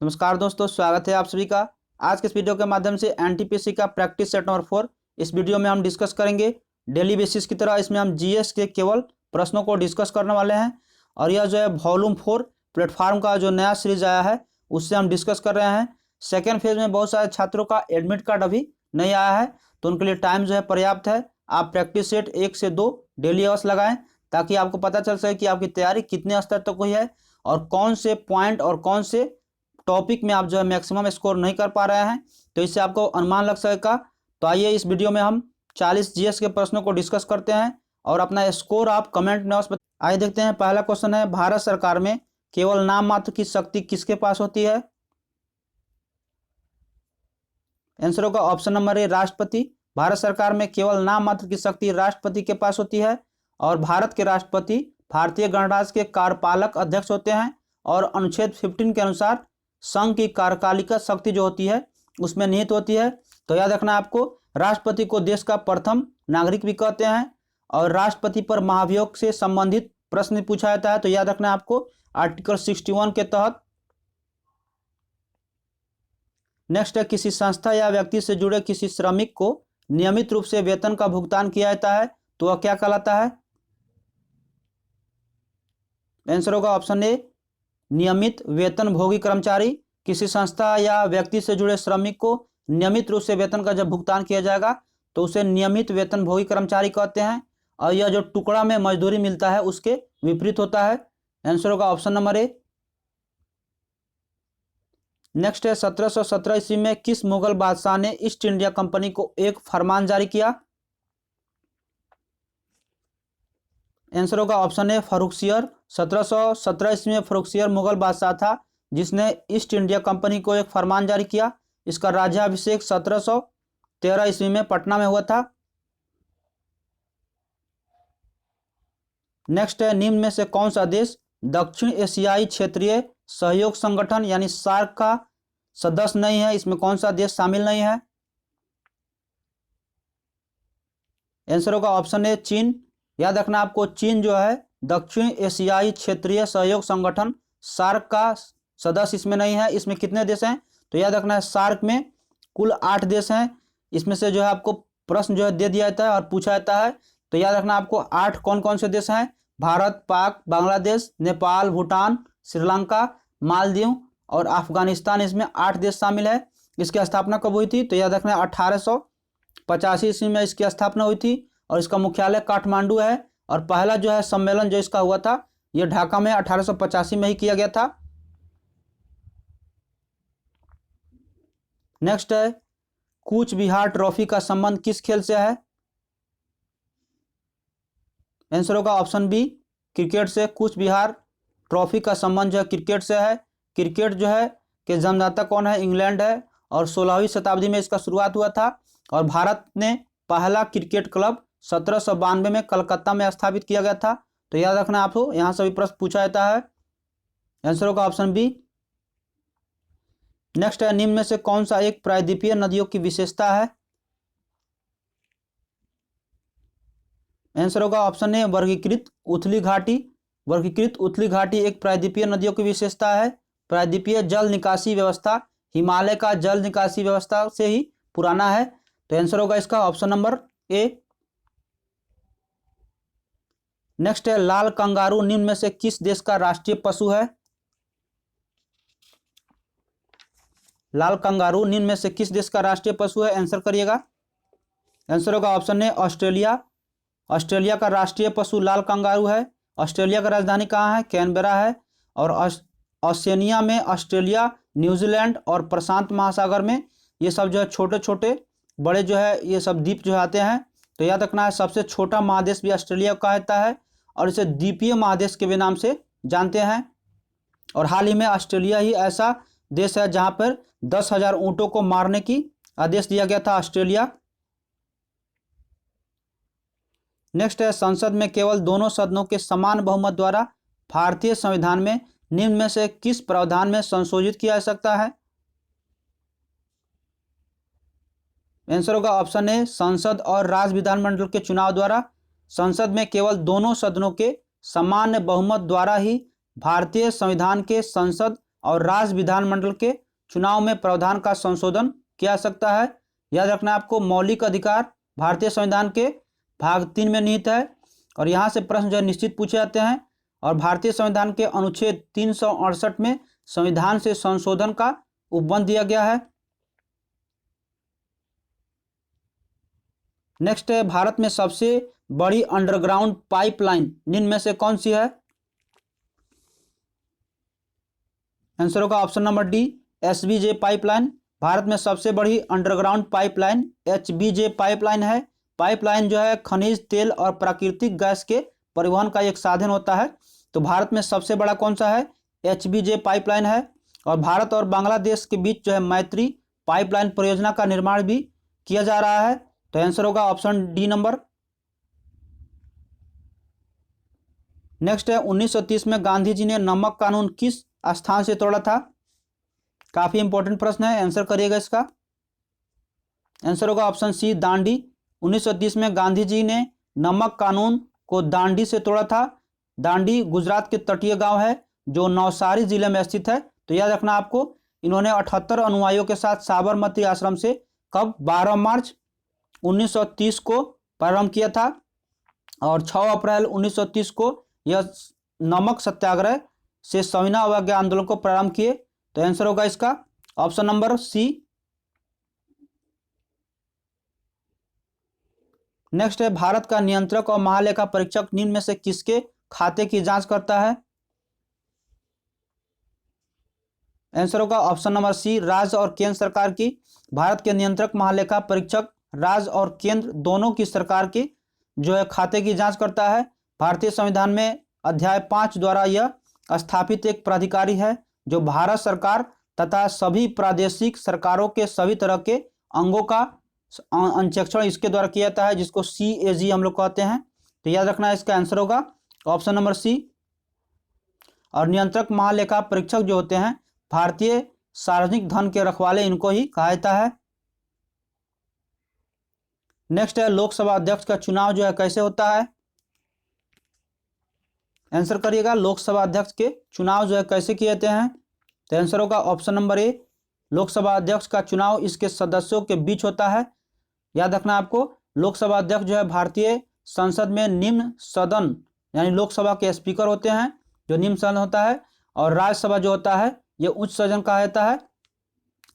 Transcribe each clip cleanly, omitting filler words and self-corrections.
नमस्कार दोस्तों, स्वागत है आप सभी का। आज के इस वीडियो के माध्यम से एनटीपीसी का प्रैक्टिस सेट नंबर 4 इस वीडियो में हम डिस्कस करेंगे। डेली बेसिस की तरह इसमें हम जीएस के केवल प्रश्नों को डिस्कस करने वाले हैं। और यह जो है वॉल्यूम 4 प्लेटफॉर्म का जो नया सीरीज आया है उससे हम डिस्कस कर रहे हैं। सेकेंड फेज में बहुत सारे छात्रों का एडमिट कार्ड अभी नहीं आया है, तो उनके लिए टाइम जो है पर्याप्त है। आप प्रैक्टिस सेट 1 से 2 डेली अवर्स लगाएं ताकि आपको पता चल सके कि आपकी तैयारी कितने स्तर तक हुई है और कौन से पॉइंट और कौन से टॉपिक में आप जो है मैक्सिमम स्कोर नहीं कर पा रहे हैं, तो इससे आपको अनुमान लग सकेगा। तो आइए इस वीडियो में हम 40 जीएस के प्रश्नों को डिस्कस करते हैं और अपना स्कोर आप कमेंट में आइए देखते हैं। पहला क्वेश्चन है, भारत सरकार में केवल नाम मात्र की शक्ति किसके पास होती है? आंसर होगा ऑप्शन नंबर ए, राष्ट्रपति। भारत सरकार में केवल नाम मात्र की शक्ति राष्ट्रपति के पास होती है और भारत के राष्ट्रपति भारतीय गणराज्य के कार्यपालक अध्यक्ष होते हैं और अनुच्छेद 15 के अनुसार संघ की कार्यपालिका शक्ति जो होती है उसमें निहित होती है। तो याद रखना आपको, राष्ट्रपति को देश का प्रथम नागरिक भी कहते हैं और राष्ट्रपति पर महाभियोग से संबंधित प्रश्न पूछा जाता है। तो याद रखना आपको आर्टिकल 61 के तहत। नेक्स्ट है, किसी संस्था या व्यक्ति से जुड़े किसी श्रमिक को नियमित रूप से वेतन का भुगतान किया जाता है तो वह क्या कहलाता है? आंसर होगा ऑप्शन ए, नियमित वेतनभोगी कर्मचारी। किसी संस्था या व्यक्ति से जुड़े श्रमिक को नियमित रूप से वेतन का जब भुगतान किया जाएगा तो उसे नियमित वेतनभोगी कर्मचारी कहते हैं और यह जो टुकड़ा में मजदूरी मिलता है उसके विपरीत होता है। आंसर होगा ऑप्शन नंबर ए। नेक्स्ट है, 1717 ईस्वी में किस मुगल बादशाह ने ईस्ट इंडिया कंपनी को एक फरमान जारी किया? आंसर होगा ऑप्शन ए, फर्रुखसियर। 1717 ईस्वी में फर्रुखसियर मुगल बादशाह था जिसने ईस्ट इंडिया कंपनी को एक फरमान जारी किया। इसका राज्याभिषेक 1713 ईस्वी में पटना में हुआ था। नेक्स्ट है, निम्न में से कौन सा देश दक्षिण एशियाई क्षेत्रीय सहयोग संगठन यानी सार्क का सदस्य नहीं है? इसमें कौन सा देश शामिल नहीं है? आंसर होगा ऑप्शन ए, चीन। याद रखना आपको, चीन जो है दक्षिण एशियाई क्षेत्रीय सहयोग संगठन सार्क का सदस्य इसमें नहीं है। इसमें कितने देश हैं? तो याद रखना है, सार्क में कुल 8 देश हैं। इसमें से जो है आपको प्रश्न जो है दे दिया जाता है और पूछा जाता है। तो याद रखना आपको 8 कौन कौन से देश हैं? भारत, पाक, बांग्लादेश, नेपाल, भूटान, श्रीलंका, मालदीव और अफगानिस्तान। इसमें 8 देश शामिल है। इसकी स्थापना कब हुई थी? तो याद रखना 1885 ईस्वी में इसकी स्थापना हुई थी और इसका मुख्यालय काठमांडू है। और पहला जो है सम्मेलन जो इसका हुआ था यह ढाका में 1885 में ही किया गया था। नेक्स्ट है, कूच बिहार ट्रॉफी का संबंध किस खेल से है? आंसर होगा ऑप्शन बी, क्रिकेट से। कूच बिहार ट्रॉफी का संबंध जो है क्रिकेट से है। क्रिकेट जो है कि जन्मदाता कौन है? इंग्लैंड है और 16वीं शताब्दी में इसका शुरुआत हुआ था और भारत ने पहला क्रिकेट क्लब 1792 में कलकत्ता में स्थापित किया गया था। तो याद रखना आपको, यहाँ से भी प्रश्न पूछा जाता है। आंसर होगा ऑप्शन बी। नेक्स्ट है, निम्न में से कौन सा एक प्रायद्वीपीय नदियों की विशेषता है? आंसर होगा ऑप्शन ए, वर्गीकृत उथली घाटी। वर्गीकृत उथली घाटी एक प्रायद्वीपीय नदियों की विशेषता है। प्रायद्वीपीय जल निकासी व्यवस्था हिमालय का जल निकासी व्यवस्था से ही पुराना है। तो आंसर होगा इसका ऑप्शन नंबर ए। नेक्स्ट है, लाल कंगारू निम्न में से किस देश का राष्ट्रीय पशु है? लाल कंगारू निम्न में से किस देश का राष्ट्रीय पशु है? आंसर करिएगा। आंसर होगा ऑप्शन ए, ऑस्ट्रेलिया। ऑस्ट्रेलिया का राष्ट्रीय पशु लाल कंगारू है। ऑस्ट्रेलिया का राजधानी कहाँ है? कैनबरा है। और ओशिनिया में ऑस्ट्रेलिया, न्यूजीलैंड और प्रशांत महासागर में ये सब जो है छोटे छोटे बड़े जो है ये सब द्वीप जो आते हैं। तो याद रखना है, सबसे छोटा महादेश भी ऑस्ट्रेलिया कहा जाता है और इसे द्वीपीय महादेश के भी नाम से जानते हैं। और हाल ही में ऑस्ट्रेलिया ही ऐसा देश है जहां पर 10,000 ऊँटों को मारने की आदेश दिया गया था, ऑस्ट्रेलिया। नेक्स्ट है, संसद में केवल दोनों सदनों के समान बहुमत द्वारा भारतीय संविधान में निम्न में से किस प्रावधान में संशोधित किया जा सकता है? आंसर होगा ऑप्शन ए, संसद और राज्य विधानमंडल के चुनाव द्वारा। संसद में केवल दोनों सदनों के सामान्य बहुमत द्वारा ही भारतीय संविधान के संसद और राज्य विधानमंडल के चुनाव में प्रावधान का संशोधन किया जा सकता है। याद रखना है आपको, मौलिक अधिकार भारतीय संविधान के भाग 3 में निहित है और यहाँ से प्रश्न जो है निश्चित पूछे जाते हैं। और भारतीय संविधान के अनुच्छेद 368 में संविधान से संशोधन का उपबंध दिया गया है। नेक्स्ट है, भारत में सबसे बड़ी अंडरग्राउंड पाइपलाइन निम्न में से कौन सी है? आंसर होगा option number D, SBJ pipeline. Bharat में सबसे बड़ी अंडरग्राउंड पाइपलाइन एचबीजे पाइपलाइन है। पाइपलाइन जो है खनिज तेल और प्राकृतिक गैस के परिवहन का एक साधन होता है। तो भारत में सबसे बड़ा कौन सा है? एचबीजे पाइपलाइन है। और भारत और बांग्लादेश के बीच जो है मैत्री पाइपलाइन परियोजना का निर्माण भी किया जा रहा है। तो आंसर होगा ऑप्शन डी नंबर। नेक्स्ट है, 1930 में गांधी जी ने नमक कानून किस स्थान से तोड़ा था? काफी इंपॉर्टेंट प्रश्न है, आंसर करिएगा इसका। आंसर होगा ऑप्शन सी, दांडी। 1930 में गांधी जी ने नमक कानून को दांडी से तोड़ा था। दांडी गुजरात के तटीय गांव है जो नवसारी जिले में स्थित है। तो याद रखना आपको, इन्होंने 78 अनुयायियों के साथ साबरमती आश्रम से कब 12 मार्च 1930 को प्रारंभ किया था और 6 अप्रैल 1930 को यह नमक सत्याग्रह से सविनय अवज्ञा आंदोलन को प्रारंभ किए। तो आंसर होगा इसका ऑप्शन नंबर सी। नेक्स्ट है, भारत का नियंत्रक और महालेखा परीक्षक निम्न में से किसके खाते की जांच करता है? आंसर होगा ऑप्शन नंबर सी, राज्य और केंद्र सरकार की। भारत के नियंत्रक महालेखा परीक्षक राज्य और केंद्र दोनों की सरकार की जो है खाते की जांच करता है। भारतीय संविधान में अध्याय 5 द्वारा यह स्थापित एक प्राधिकारी है जो भारत सरकार तथा सभी प्रादेशिक सरकारों के सभी तरह के अंगों का अंचक्षण इसके द्वारा किया जाता है, जिसको CAG हम लोग कहते हैं। तो याद रखना है, इसका आंसर होगा ऑप्शन नंबर सी। और नियंत्रक महालेखा परीक्षक जो होते हैं भारतीय सार्वजनिक धन के रखवाले, इनको ही कहा जाता है। नेक्स्ट है, लोकसभा अध्यक्ष का चुनाव जो है कैसे होता है? आंसर करिएगा, लोकसभा अध्यक्ष के चुनाव जो है कैसे किए जाते हैं? तो आंसर होगा ऑप्शन नंबर ए, लोकसभा अध्यक्ष का चुनाव इसके सदस्यों के बीच होता है। याद रखना आपको, लोकसभा अध्यक्ष जो है भारतीय संसद में निम्न सदन यानी लोकसभा के स्पीकर होते हैं जो निम्न सदन होता है, और राज्यसभा जो होता है ये उच्च सदन कहा जाता है।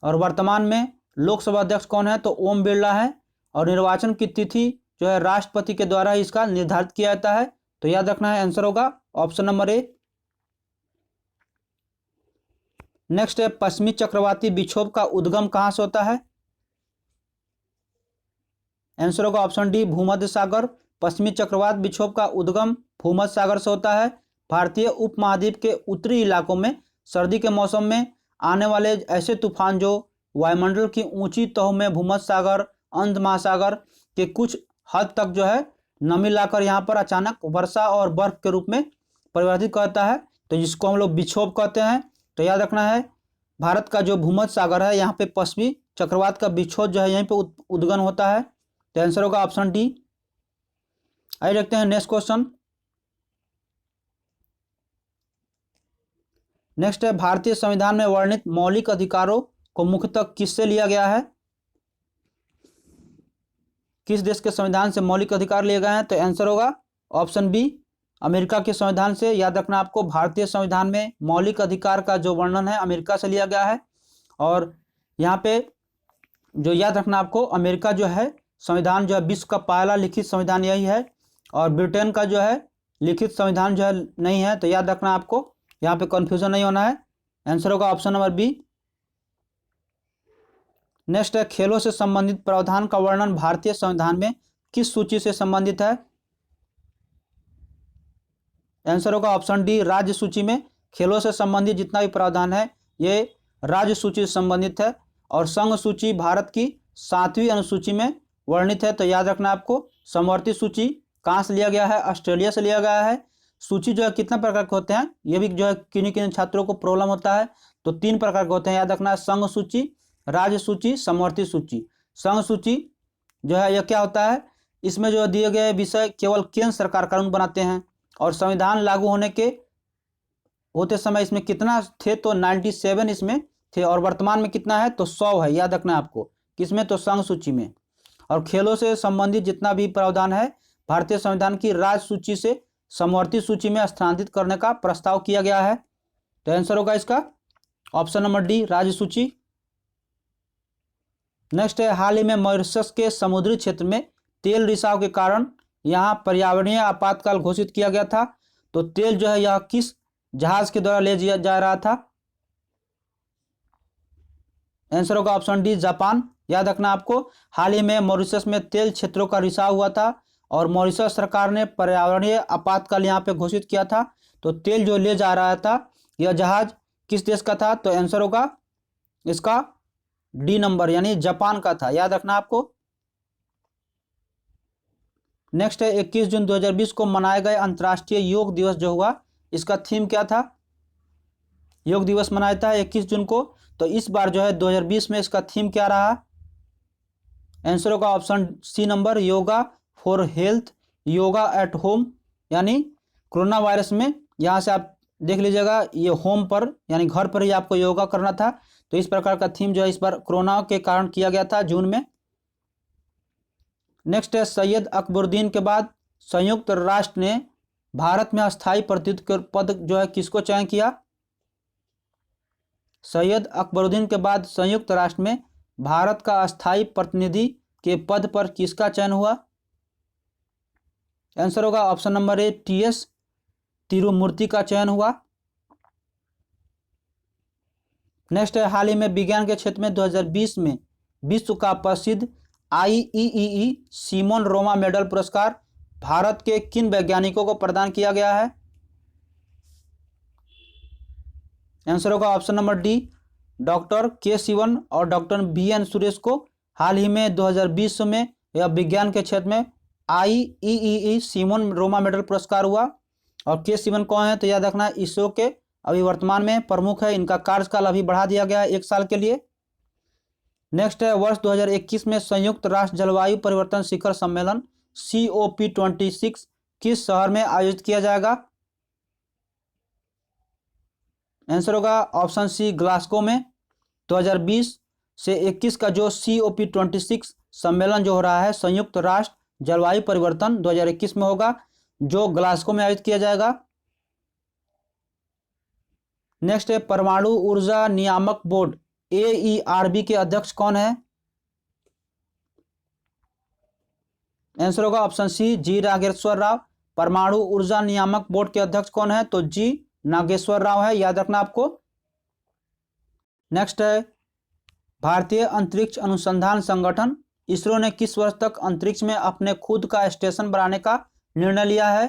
और वर्तमान में लोकसभा अध्यक्ष कौन है? तो ओम बिरला है। और निर्वाचन की तिथि जो है राष्ट्रपति के द्वारा इसका निर्धारित किया जाता है। तो याद रखना है, आंसर होगा ऑप्शन नंबर ए। नेक्स्ट है, पश्चिमी चक्रवाती विक्षोभ का उद्गम कहां से होता है? आंसर होगा ऑप्शन डी, भूमध्य सागर। पश्चिमी चक्रवात विक्षोभ का उद्गम भूमध्य सागर से होता है। भारतीय उपमहाद्वीप के उत्तरी इलाकों में सर्दी के मौसम में आने वाले ऐसे तूफान जो वायुमंडल की ऊंची तहों में भूमध्य सागर, अंध महासागर के कुछ हद तक जो है नमी लाकर यहाँ पर अचानक वर्षा और बर्फ के रूप में परिवर्तित करता है, तो जिसको हम लोग विक्षोभ कहते हैं। तो याद रखना है, भारत का जो भूमध्य सागर है यहाँ पे पश्चिमी चक्रवात का विक्षोभ जो है यहीं पे उद्गम होता है। तो आंसर होगा ऑप्शन डी। आइए देखते हैं नेक्स्ट क्वेश्चन। नेक्स्ट है, भारतीय संविधान में वर्णित मौलिक अधिकारों को मुख्यतः किससे लिया गया है? किस देश के संविधान से मौलिक अधिकार लिए गए हैं? तो आंसर होगा ऑप्शन बी, अमेरिका के संविधान से। याद रखना आपको, भारतीय संविधान में मौलिक अधिकार का जो वर्णन है अमेरिका से लिया गया है। और यहाँ पे जो याद रखना आपको, अमेरिका जो है संविधान जो है विश्व का पहला लिखित संविधान यही है, और ब्रिटेन का जो है लिखित संविधान जो है नहीं है। तो याद रखना आपको, यहाँ पे कंफ्यूजन नहीं होना है। आंसर होगा ऑप्शन नंबर बी। नेक्स्ट है, खेलों से संबंधित प्रावधान का वर्णन भारतीय संविधान में किस सूची से संबंधित है? आंसर होगा ऑप्शन डी, राज्य सूची में खेलों से संबंधित जितना भी प्रावधान है ये राज्य सूची से संबंधित है। और संघ सूची भारत की 7वीं अनुसूची में वर्णित है। तो याद रखना आपको, समवर्ती सूची कहाँ से लिया गया है? ऑस्ट्रेलिया से लिया गया है। सूची जो है कितना प्रकार के होते हैं, ये भी जो है किन्हीं किन्हीं छात्रों को प्रॉब्लम होता है। तो 3 प्रकार के होते हैं, याद रखना है, संघ सूची, राज्य सूची, समवर्ती सूची। संघ सूची जो है यह क्या होता है? इसमें जो दिए गए विषय केवल केंद्र सरकार कानून बनाते हैं, और संविधान लागू होने के होते समय इसमें कितना थे, तो 97 इसमें थे, और वर्तमान में कितना है, तो 100 है। याद रखना आपको, किसमें, तो संघ सूची में। और खेलों से संबंधित जितना भी प्रावधान है भारतीय संविधान की राज्य सूची से समवर्ती सूची में स्थानांतरित करने का प्रस्ताव किया गया है। तो आंसर होगा इसका ऑप्शन नंबर डी, राज्य सूची। नेक्स्ट है, हाल ही में मॉरिशस के समुद्री क्षेत्र में तेल रिसाव के कारण यहां पर्यावरणीय आपातकाल घोषित किया गया था। तो तेल जो है यह किस जहाज के द्वारा ले जा रहा था? आंसर होगा ऑप्शन डी, जापान। याद रखना आपको, हाल ही में मॉरिशस में तेल क्षेत्रों का रिसाव हुआ था और मॉरिशस सरकार ने पर्यावरणीय आपातकाल यहाँ पे घोषित किया था। तो तेल जो ले जा रहा था यह जहाज किस देश का था? तो आंसर होगा इसका डी नंबर, यानी जापान का था। याद रखना आपको। नेक्स्ट है, 21 जून 2020 को मनाए गए अंतर्राष्ट्रीय योग दिवस जो हुआ, इसका थीम क्या था? योग दिवस मनाया था 21 जून को, तो इस बार जो है 2020 में इसका थीम क्या रहा? आंसर होगा option C number, yoga for health, yoga at home. यानी कोरोना वायरस में यहाँ से आप देख लीजिएगा, ये होम पर यानी घर पर ही आपको योगा करना था। तो इस प्रकार का थीम जो है इस बार कोरोना के कारण किया गया था जून में। नेक्स्ट है, सैयद अकबरुद्दीन के बाद संयुक्त राष्ट्र ने भारत में अस्थायी प्रतिनिधि पद जो है किसको चयन किया? सैयद अकबरुद्दीन के बाद संयुक्त राष्ट्र में भारत का अस्थायी प्रतिनिधि के पद पर किसका चयन हुआ? आंसर होगा option number A, TS Tirumurti का चयन हुआ। नेक्स्ट है, हाल ही में विज्ञान के क्षेत्र में 2020 में विश्व का प्रसिद्ध IEEE सिमोन रोमा मेडल पुरस्कार भारत के किन वैज्ञानिकों को प्रदान किया गया है? आंसर होगा ऑप्शन नंबर डी, डॉक्टर के शिवन और डॉक्टर BN सुरेश को हाल ही में 2020 में यह विज्ञान के क्षेत्र में IEEE सिमोन रोमा मेडल पुरस्कार हुआ। और के शिवन कौन है? तो याद रखना, इसरो के अभी वर्तमान में प्रमुख है। इनका कार्यकाल अभी बढ़ा दिया गया है 1 साल के लिए। नेक्स्ट है, वर्ष 2021 में संयुक्त राष्ट्र जलवायु परिवर्तन शिखर सम्मेलन COP26 किस शहर में आयोजित किया जाएगा? आंसर होगा ऑप्शन सी, ग्लासगो में। 2020 से 21 का जो COP26 सम्मेलन जो हो रहा है संयुक्त राष्ट्र जलवायु परिवर्तन 2021 में होगा, जो ग्लासगो में आयोजित किया जाएगा। नेक्स्ट है, परमाणु ऊर्जा नियामक बोर्ड AERB के अध्यक्ष कौन है? आंसर होगा ऑप्शन सी, जी नागेश्वर राव। परमाणु ऊर्जा नियामक बोर्ड के अध्यक्ष कौन है? तो जी नागेश्वर राव है। याद रखना आपको। नेक्स्ट है, भारतीय अंतरिक्ष अनुसंधान संगठन इसरो ने किस वर्ष तक अंतरिक्ष में अपने खुद का स्टेशन बनाने का निर्णय लिया है?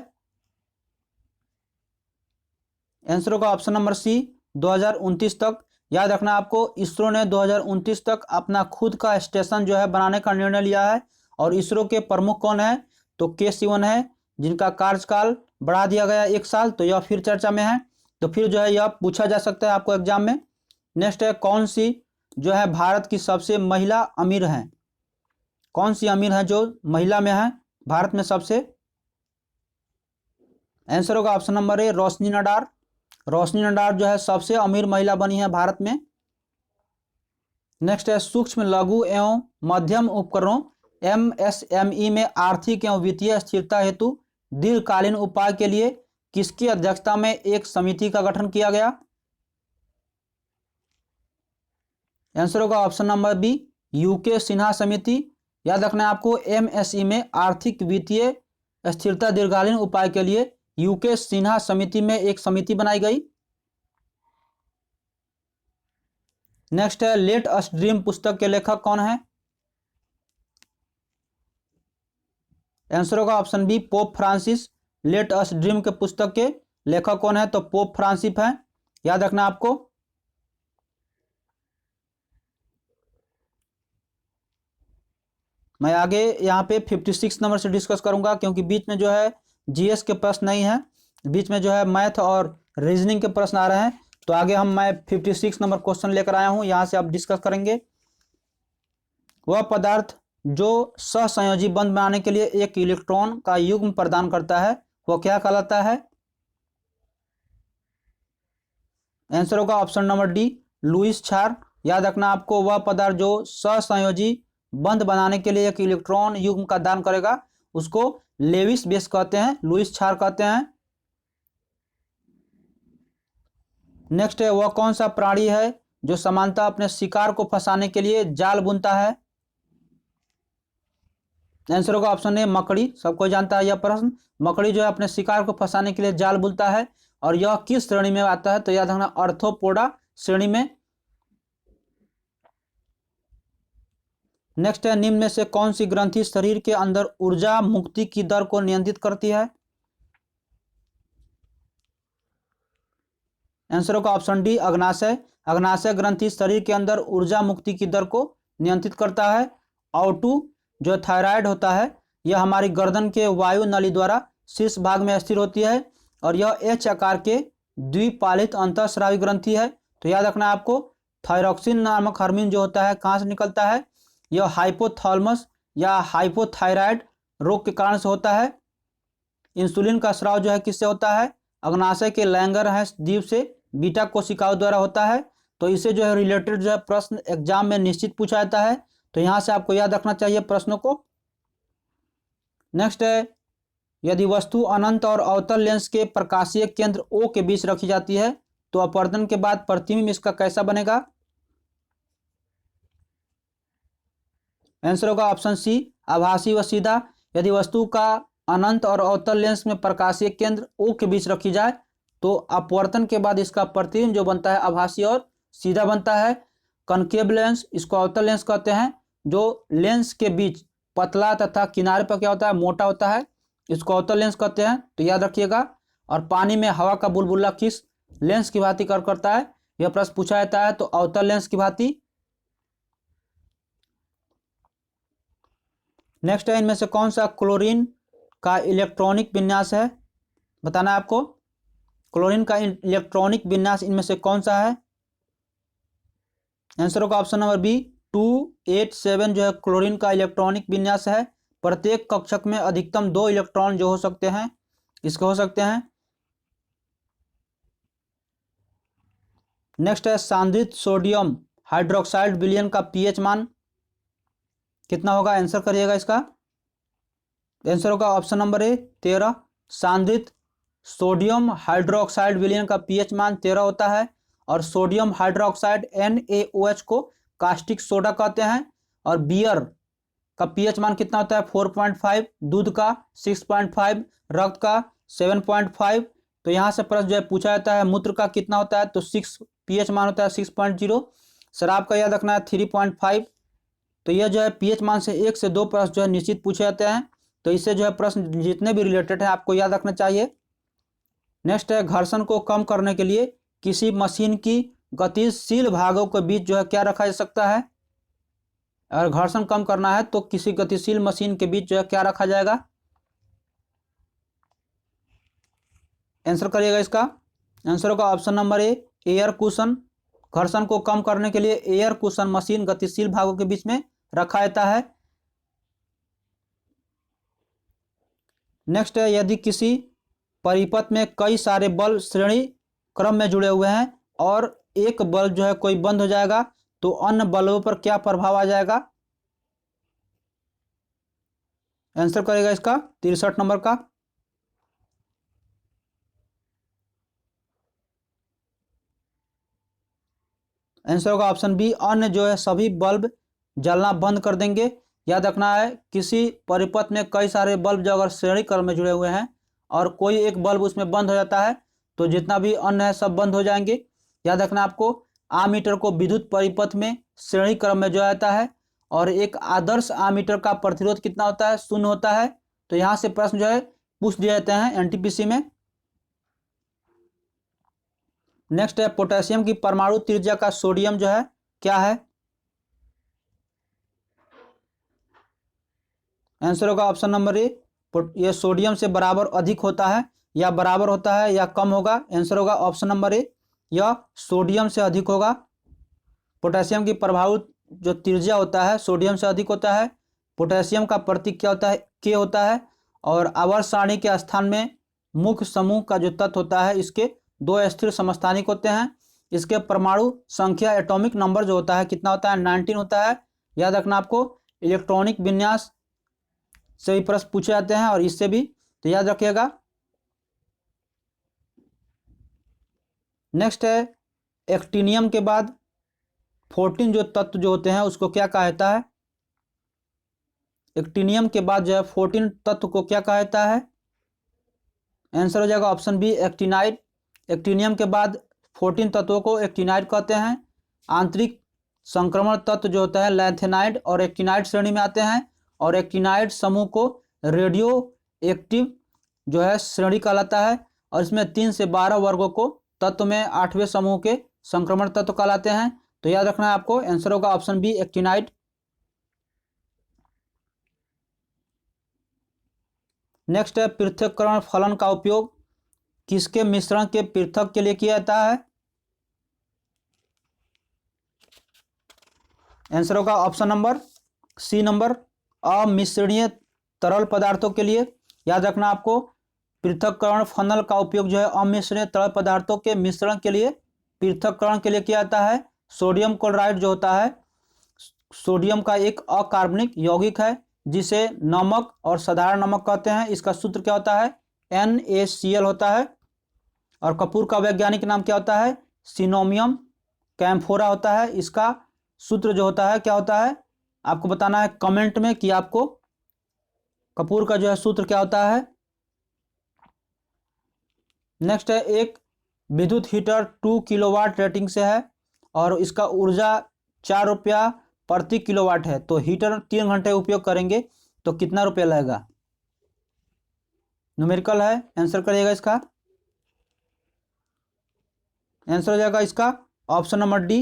आंसर होगा ऑप्शन नंबर सी, 2029 तक। याद रखना आपको, इसरो ने 2029 तक अपना खुद का स्टेशन जो है बनाने का निर्णय लिया है। और इसरो के प्रमुख कौन है? तो के शिवन है, जिनका कार्यकाल बढ़ा दिया गया 1 साल। तो यह फिर चर्चा में है, तो फिर जो है यह पूछा जा सकता है आपको एग्जाम में। नेक्स्ट है, कौन सी जो है भारत की सबसे महिला अमीर हैं? कौन सी अमीर है जो महिला में है भारत में सबसे? आंसर होगा ऑप्शन नंबर ए, रोशनी नडार। रोशनी नडार जो है सबसे अमीर महिला बनी है भारत में। नेक्स्ट है, सूक्ष्म लघु एवं मध्यम उपकरणों MSME में आर्थिक एवं वित्तीय स्थिरता हेतु दीर्घकालीन उपाय के लिए किसकी अध्यक्षता में एक समिति का गठन किया गया? आंसर होगा option number B, UK Sinha समिति। याद रखना है आपको, MSE में आर्थिक वित्तीय स्थिरता दीर्घकालीन उपाय के लिए UK सिन्हा समिति में एक समिति बनाई गई। नेक्स्ट है, लेट अस ड्रीम पुस्तक के लेखक कौन है? आंसर होगा option B, Pope Francis. Let us dream के पुस्तक के लेखक कौन है? तो पोप फ्रांसिस है। याद रखना आपको। मैं आगे यहाँ पे 56 नंबर से डिस्कस करूंगा, क्योंकि बीच में जो है GS के प्रश्न नहीं है, बीच में जो है मैथ और रीजनिंग के प्रश्न आ रहे हैं। तो आगे मैं 56 नंबर क्वेश्चन लेकर आया हूँ, यहाँ से आप डिस्कस करेंगे। वह पदार्थ जो सहसंयोजी बंध बनाने के लिए एक इलेक्ट्रॉन का युग्म प्रदान करता है, वो क्या कहलाता है? आंसर होगा ऑप्शन नंबर डी, लुईस क्षार। याद रखना आपको, वह पदार्थ जो सहसंयोजी बंध बनाने के लिए एक इलेक्ट्रॉन युग्म का दान करेगा उसको लेविस बेस कहते हैं, लुईस क्षार कहते हैं। नेक्स्ट है, वह कौन सा प्राणी है जो सामान्यतः अपने शिकार को फंसाने के लिए जाल बुनता है? आंसर होगा ऑप्शन ए, मकड़ी। सबको जानता है यह प्रश्न। मकड़ी जो है अपने शिकार को फंसाने के लिए जाल बुनता है। और यह किस श्रेणी में आता है? तो याद रखना आर्थ्रोपोडा श्रेणी में। नेक्स्ट है, निम्न में से कौन सी ग्रंथि शरीर के अंदर ऊर्जा मुक्ति की दर को नियंत्रित करती है? आंसर होगा ऑप्शन डी, अग्नाशय। अग्नाशय ग्रंथि शरीर के अंदर ऊर्जा मुक्ति की दर को नियंत्रित करता है। O2 जो थायराइड होता है यह हमारी गर्दन के वायु नली द्वारा शीर्ष भाग में स्थिर होती है और यह एच आकार के द्विपालित अंतःस्रावी ग्रंथि है। तो याद रखना है आपको, थायरॉक्सिन नामक हार्मोन जो होता है कहाँ से निकलता है? यह हाइपोथैलेमस या हाइपोथायराइड रोग के कारण से होता है। इंसुलिन का स्राव जो है किससे होता है? अग्नाशय के लैंगरहैंस द्वीप से बीटा कोशिकाओं द्वारा होता है। तो इसे जो है रिलेटेड जो है प्रश्न एग्जाम में निश्चित पूछा जाता है, तो यहाँ से आपको याद रखना चाहिए प्रश्नों को। नेक्स्ट है, यदि वस्तु अनंत और अवतल लेंस के प्रकाशीय केंद्र O के बीच रखी जाती है तो अपवर्तन के बाद प्रतिबिंब इसका कैसा बनेगा? आंसर होगा ऑप्शन सी, आभासी व सीधा। यदि वस्तु का अनंत और अवतल लेंस में प्रकाशीय केंद्र O के बीच रखी जाए तो अपवर्तन के बाद इसका प्रतिबिंब जो बनता है आभासी और सीधा बनता है। कनकेव लेंस, इसको अवतल लेंस कहते हैं, जो लेंस के बीच पतला तथा किनारे पर क्या होता है? मोटा होता है, इसको अवतल लेंस कहते हैं। तो याद रखिएगा। और पानी में हवा का बुलबुला किस लेंस की भांति कार्य करता है? यह प्रश्न पूछा जाता है, तो अवतल लेंस की भांति। नेक्स्ट है, इनमें से कौन सा क्लोरीन का इलेक्ट्रॉनिक विन्यास है? बताना है आपको, क्लोरीन का इलेक्ट्रॉनिक विन्यास इनमें से कौन सा है? आंसर होगा ऑप्शन नंबर बी, 287 जो है क्लोरीन का इलेक्ट्रॉनिक विन्यास है। प्रत्येक कक्षक में अधिकतम 2 इलेक्ट्रॉन जो हो सकते हैं इसके हो सकते हैं। नेक्स्ट है, सांद्रित सोडियम हाइड्रोक्साइड विलयन का पीएच मान कितना होगा? आंसर करिएगा इसका। आंसर होगा ऑप्शन नंबर ए, 13। सांद्रित सोडियम हाइड्रोक्साइड विलयन का पीएच मान 13 होता है। और सोडियम हाइड्रोक्साइड NaOH को कास्टिक सोडा कहते हैं। और बियर का पीएच मान कितना होता है? 4.5। दूध का 6.5। रक्त का 7.5। तो यहाँ से प्रश्न जो है पूछा जाता है मूत्र का कितना होता है? तो 6 पीएच मान होता है 6.0। शराब का याद रखना है 3.5। तो यह जो है पीएच मान से 1 से 2 प्रश्न जो है निश्चित पूछे जाते हैं। तो इससे जो है प्रश्न जितने भी रिलेटेड है आपको याद रखना चाहिए। नेक्स्ट है, घर्षण को कम करने के लिए किसी मशीन की गतिशील भागों के बीच जो है क्या रखा जा सकता है? अगर घर्षण कम करना है तो किसी गतिशील मशीन के बीच जो है क्या रखा जाएगा? आंसर करिएगा इसका। आंसर होगा ऑप्शन नंबर ए, एयर कुशन। घर्षण को कम करने के लिए एयर कुशन मशीन गतिशील भागों के बीच में रखा जाता है। नेक्स्ट है, यदि किसी परिपथ में कई सारे बल्ब श्रेणी क्रम में जुड़े हुए हैं और एक बल्ब जो है कोई बंद हो जाएगा तो अन्य बल्बों पर क्या प्रभाव आ जाएगा? आंसर करेगा इसका 63 नंबर का। आंसर होगा ऑप्शन बी, अन्य जो है सभी बल्ब जलना बंद कर देंगे। याद रखना है, किसी परिपथ में कई सारे बल्ब जो अगर श्रेणी क्रम में जुड़े हुए हैं और कोई एक बल्ब उसमें बंद हो जाता है तो जितना भी अन्य है सब बंद हो जाएंगे। याद रखना आपको, आमीटर को विद्युत परिपथ में श्रेणी क्रम में जोड़ा जाता है और एक आदर्श आमीटर का प्रतिरोध कितना होता है? 0 होता है। तो यहाँ से प्रश्न जो है पूछ दिए जाते हैं एनटीपीसी में। नेक्स्ट है, पोटेशियम की परमाणु त्रिज्या का सोडियम जो है क्या है? आंसर होगा ऑप्शन नंबर ए, यह सोडियम से बराबर अधिक होता है या बराबर होता है या कम होगा? आंसर होगा ऑप्शन नंबर ए, यह सोडियम से अधिक होगा। पोटेशियम की परमाणु जो त्रिज्या होता है सोडियम से अधिक होता है। पोटेशियम का प्रतीक क्या होता है? के होता है। और आवर्त सारणी के स्थान में मुख्य समूह का जो तत्व होता है इसके 2 स्थिर समस्थानिक होते हैं इसके परमाणु संख्या एटॉमिक नंबर जो होता है कितना होता है 19 होता है। याद रखना आपको इलेक्ट्रॉनिक विन्यास से भी प्रश्न पूछे जाते हैं और इससे भी, तो याद रखिएगा। नेक्स्ट है एक्टिनियम के बाद 14 जो तत्व जो होते हैं उसको क्या कहा जाता है। एक्टिनियम के बाद जो है 14 तत्व को क्या कहा जाता है। आंसर हो जाएगा ऑप्शन बी एक्टिनाइड। एक्टिनियम के बाद 14 तत्वों को एक्टिनाइड कहते हैं। आंतरिक संक्रमण तत्व जो होता है लैंथेनाइड और एक्टिनाइड श्रेणी में आते हैं और एक्टिनाइड समूह को रेडियो एक्टिव जो है श्रेणी कहलाता है और इसमें 3 से 12 वर्गों को तत्व में 8वें समूह के संक्रमण तत्व कहलाते हैं। तो याद रखना है आपको, आंसर होगा ऑप्शन बी एक्टिनाइड। नेक्स्ट है पृथक्करण फलन का उपयोग किसके मिश्रण के पृथक के लिए किया जाता है। आंसर होगा ऑप्शन नंबर सी नंबर अमिश्रणीय तरल पदार्थों के लिए। याद रखना आपको पृथक्करण फलन का उपयोग जो है अमिश्रणीय तरल पदार्थों के मिश्रण के लिए पृथक्करण के लिए किया जाता है। सोडियम क्लोराइड जो होता है सोडियम का एक अकार्बनिक यौगिक है जिसे नमक और साधारण नमक कहते हैं। इसका सूत्र क्या होता है NaCl होता है। और कपूर का वैज्ञानिक नाम क्या होता है सिनोमियम कैम्फोरा होता है। इसका सूत्र जो होता है क्या होता है आपको बताना है कमेंट में कि आपको कपूर का जो है सूत्र क्या होता है। नेक्स्ट है एक विद्युत हीटर 2 किलोवाट रेटिंग से है और इसका ऊर्जा 4 रुपया प्रति किलोवाट है। तो हीटर 3 घंटे उपयोग करेंगे तो कितना रुपया लगेगा। न्यूमेरिकल है, आंसर करिएगा इसका। आंसर हो जाएगा इसका ऑप्शन नंबर डी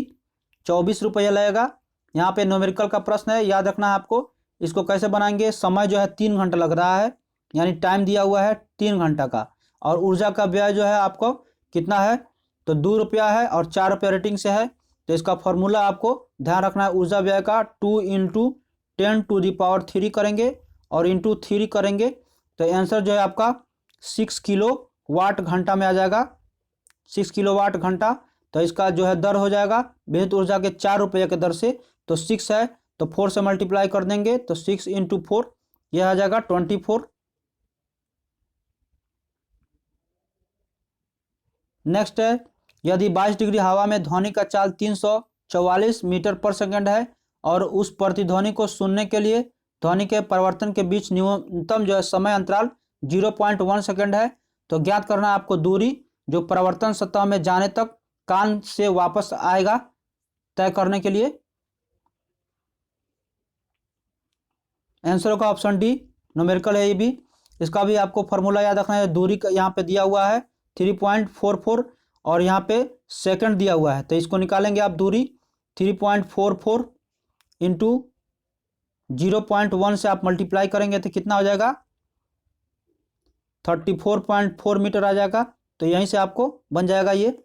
24 रुपया लगेगा। यहाँ पे न्यूमेरिकल का प्रश्न है, याद रखना है आपको। इसको कैसे बनाएंगे, समय जो है 3 घंटा लग रहा है यानी टाइम दिया हुआ है 3 घंटा का और ऊर्जा का व्यय जो है आपको कितना है तो 2 रुपया है और 4 रुपया रेटिंग से है। तो इसका फॉर्मूला आपको ध्यान रखना है ऊर्जा व्यय का 2 × 10⁻³ करेंगे और इंटू 3 करेंगे तो आंसर जो है आपका 6 किलोवाट घंटा में आ जाएगा। 6 किलोवाट घंटा। तो इसका जो है दर हो जाएगा विद्युत ऊर्जा के 4 रुपये के दर से। तो 6 है तो 4 से मल्टीप्लाई कर देंगे तो 6 × 4 यह आ जाएगा 24। नेक्स्ट है यदि 22 डिग्री हवा में ध्वनि का चाल 344 मीटर पर सेकंड है और उस प्रतिध्वनि को सुनने के लिए ध्वनि के परिवर्तन के बीच न्यूनतम जो है समय अंतराल 0.1 सेकंड है तो ज्ञात करना आपको दूरी जो परिवर्तन सतह में जाने तक कान से वापस आएगा तय करने के लिए। आंसर होगा ऑप्शन डी न्यूमेरिकल है ये भी। इसका भी आपको फॉर्मूला याद रखना है। दूरी का यहाँ पे दिया हुआ है 3.44 और यहाँ पे सेकंड दिया हुआ है तो इसको निकालेंगे आप दूरी 3.44 इंटू 0.1 से आप मल्टीप्लाई करेंगे तो कितना हो जाएगा 34.4 मीटर आ जाएगा। तो यहीं से आपको बन जाएगा ये।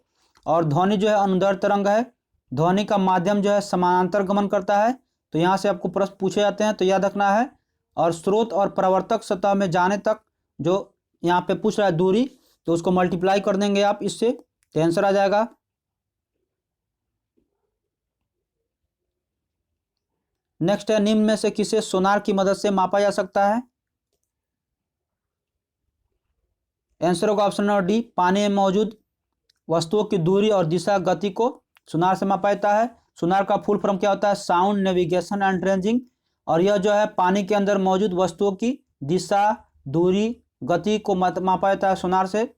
और ध्वनि जो है अनुदैर्ध्य तरंग है, ध्वनि का माध्यम जो है समानांतर गमन करता है तो यहाँ से आपको प्रश्न पूछे जाते हैं तो याद रखना है। और स्रोत और परावर्तक सतह में जाने तक जो यहाँ पे पूछ रहा है दूरी तो उसको मल्टीप्लाई कर देंगे आप इससे तो आंसर आ जाएगा। नेक्स्ट है निम्न में से किसे सोनार की मदद से मापा जा सकता है। आंसर होगा ऑप्शन नंबर डी पानी में मौजूद वस्तुओं की दूरी और दिशा गति को सोनार से मापा जाता है। सोनार का फुल फॉर्म क्या होता है साउंड नेविगेशन एंड रेंजिंग और यह जो है पानी के अंदर मौजूद वस्तुओं की दिशा दूरी गति को मापा जाता है सोनार से।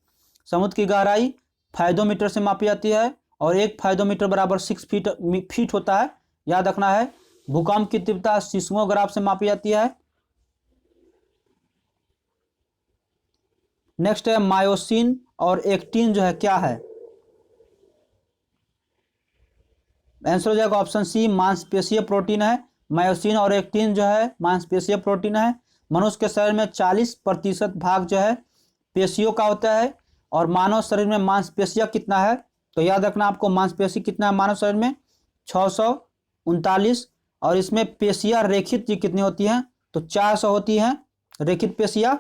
समुद्र की गहराई फायदोमीटर से मापी जाती है और 1 फायदोमीटर बराबर 6 फीट होता है, याद रखना है। भूकंप की तीव्रता सिस्मोग्राफ से मापी जाती है। नेक्स्ट है मायोसिन और एक्टिन जो है क्या है। आंसर हो जाएगा ऑप्शन सी मांसपेशीय प्रोटीन है। मायोसिन और एक्टिन जो है मांसपेशीय प्रोटीन है। मनुष्य के शरीर में 40% भाग जो है पेशियों का होता है और मानव शरीर में मांसपेशियां कितना है तो याद रखना आपको मांसपेशी कितना है मानव शरीर में 639 और इसमें पेशियां रेखित कितनी होती हैं तो 400 होती हैं रेखित पेशियां।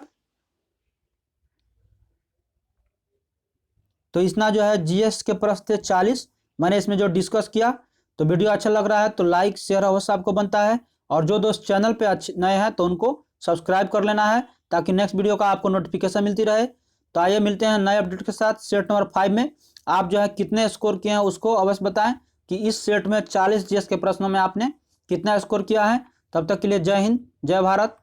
तो इतना जो है जीएस के प्रश्न थे 40 मैंने इसमें जो डिस्कस किया। तो वीडियो अच्छा लग रहा है तो लाइक शेयर अवश्य आपको बनता है, और जो दोस्त चैनल पे नए हैं तो उनको सब्सक्राइब कर लेना है ताकि नेक्स्ट वीडियो का आपको नोटिफिकेशन मिलती रहे। तो आइए मिलते हैं नए अपडेट के साथ। सेट नंबर 5 में आप जो है कितने स्कोर किए हैं उसको अवश्य बताएं कि इस सेट में 40 जीएस के प्रश्नों में आपने कितना स्कोर किया है। तब तक के लिए जय हिंद, जय भारत।